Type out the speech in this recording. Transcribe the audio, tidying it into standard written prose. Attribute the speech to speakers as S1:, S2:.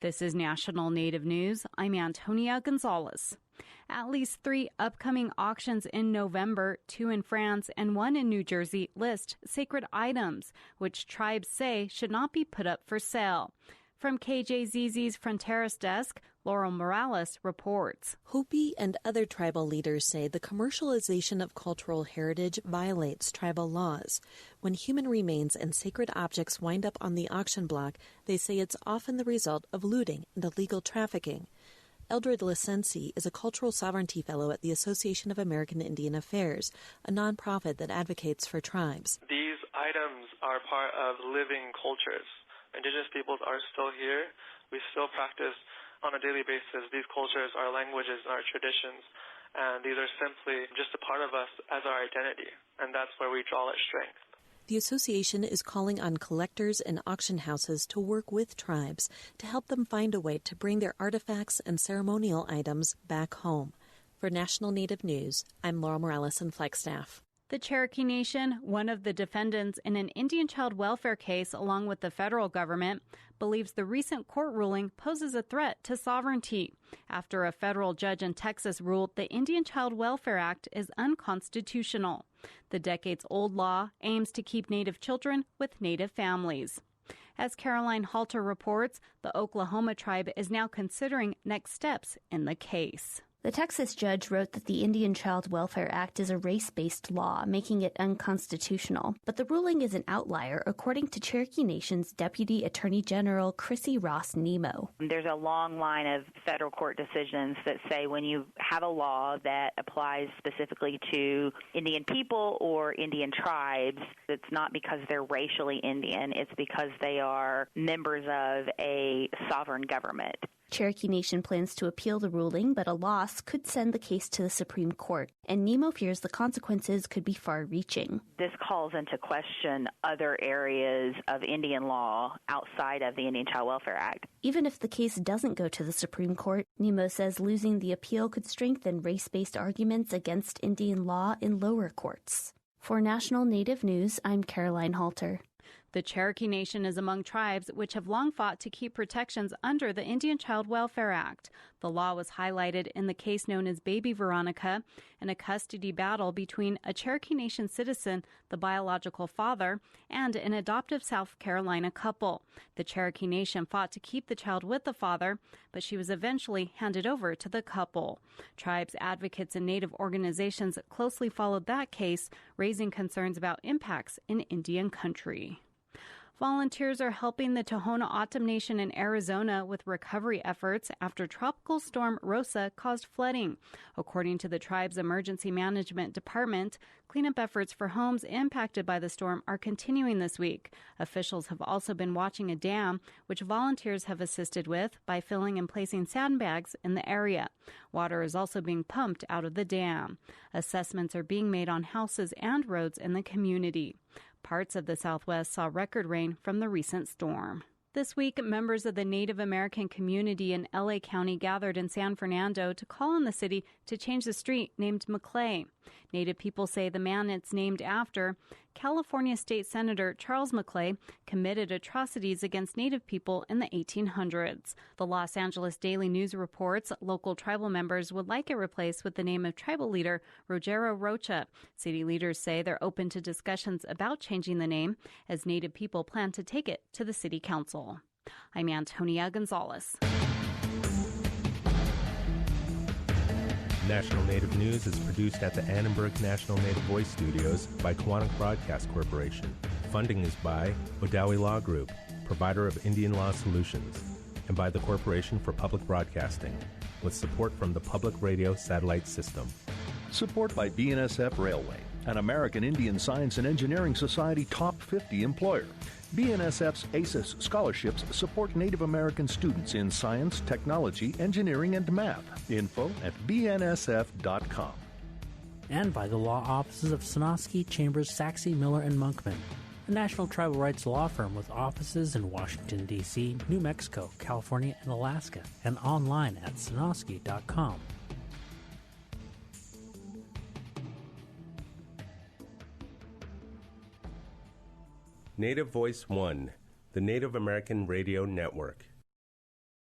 S1: This is National Native News. I'm Antonia Gonzalez. At least 3 upcoming auctions in November, 2 in France and 1 in New Jersey, list sacred items, which tribes say should not be put up for sale. From KJZZ's Fronteras desk, Laurel Morales reports.
S2: Hopi and other tribal leaders say the commercialization of cultural heritage violates tribal laws. When human remains and sacred objects wind up on the auction block, they say it's often the result of looting and illegal trafficking. Eldred Licensi is a cultural sovereignty fellow at the Association of American Indian Affairs, a nonprofit that advocates for tribes.
S3: These items are part of living cultures. Indigenous peoples are still here. We still practice on a daily basis these cultures, our languages, and our traditions. And these are simply just a part of us as our identity. And that's where we draw its strength.
S2: The association is calling on collectors and auction houses to work with tribes to help them find a way to bring their artifacts and ceremonial items back home. For National Native News, I'm Laurel Morales in Flagstaff.
S1: The Cherokee Nation, one of the defendants in an Indian child welfare case along with the federal government, believes the recent court ruling poses a threat to sovereignty after a federal judge in Texas ruled the Indian Child Welfare Act is unconstitutional. The decades-old law aims to keep Native children with Native families. As Caroline Halter reports, the Oklahoma tribe is now considering next steps in the case.
S4: The Texas judge wrote that the Indian Child Welfare Act is a race-based law, making it unconstitutional. But the ruling is an outlier, according to Cherokee Nation's Deputy Attorney General Chrissy Ross Nemo.
S5: There's a long line of federal court decisions that say when you have a law that applies specifically to Indian people or Indian tribes, it's not because they're racially Indian, it's because they are members of a sovereign government.
S4: Cherokee Nation plans to appeal the ruling, but a loss could send the case to the Supreme Court, and Nemo fears the consequences could be far-reaching.
S5: This calls into question other areas of Indian law outside of the Indian Child Welfare Act.
S4: Even if the case doesn't go to the Supreme Court, Nemo says losing the appeal could strengthen race-based arguments against Indian law in lower courts. For National Native News, I'm Caroline Halter.
S1: The Cherokee Nation is among tribes which have long fought to keep protections under the Indian Child Welfare Act. The law was highlighted in the case known as Baby Veronica, in a custody battle between a Cherokee Nation citizen, the biological father, and an adoptive South Carolina couple. The Cherokee Nation fought to keep the child with the father, but she was eventually handed over to the couple. Tribes advocates and Native organizations closely followed that case, raising concerns about impacts in Indian country. Volunteers are helping the Tohono O'odham Nation in Arizona with recovery efforts after Tropical Storm Rosa caused flooding. According to the tribe's Emergency Management Department, cleanup efforts for homes impacted by the storm are continuing this week. Officials have also been watching a dam, which volunteers have assisted with by filling and placing sandbags in the area. Water is also being pumped out of the dam. Assessments are being made on houses and roads in the community. Parts of the Southwest saw record rain from the recent storm. This week, members of the Native American community in LA County gathered in San Fernando to call on the city to change the street named Maclay. Native people say the man it's named after, California State Senator Charles Maclay, committed atrocities against Native people in the 1800s. The Los Angeles Daily News reports local tribal members would like it replaced with the name of tribal leader Rogero Rocha. City leaders say they're open to discussions about changing the name as Native people plan to take it to the city council. I'm Antonia Gonzalez.
S6: National Native News is produced at the Annenberg National Native Voice Studios by Kiwanis Broadcast Corporation. Funding is by Odawi Law Group, provider of Indian law solutions, and by the Corporation for Public Broadcasting, with support from the Public Radio Satellite System.
S7: Support by BNSF Railway, an American Indian Science and Engineering Society Top 50 employer. BNSF's ACES scholarships support Native American students in science, technology, engineering, and math. Info at bnsf.com.
S8: And by the law offices of Sonosky, Chambers, Saxe, Miller, and Monkman, a national tribal rights law firm with offices in Washington, D.C., New Mexico, California, and Alaska, and online at sonosky.com.
S6: Native Voice One, the Native American Radio Network.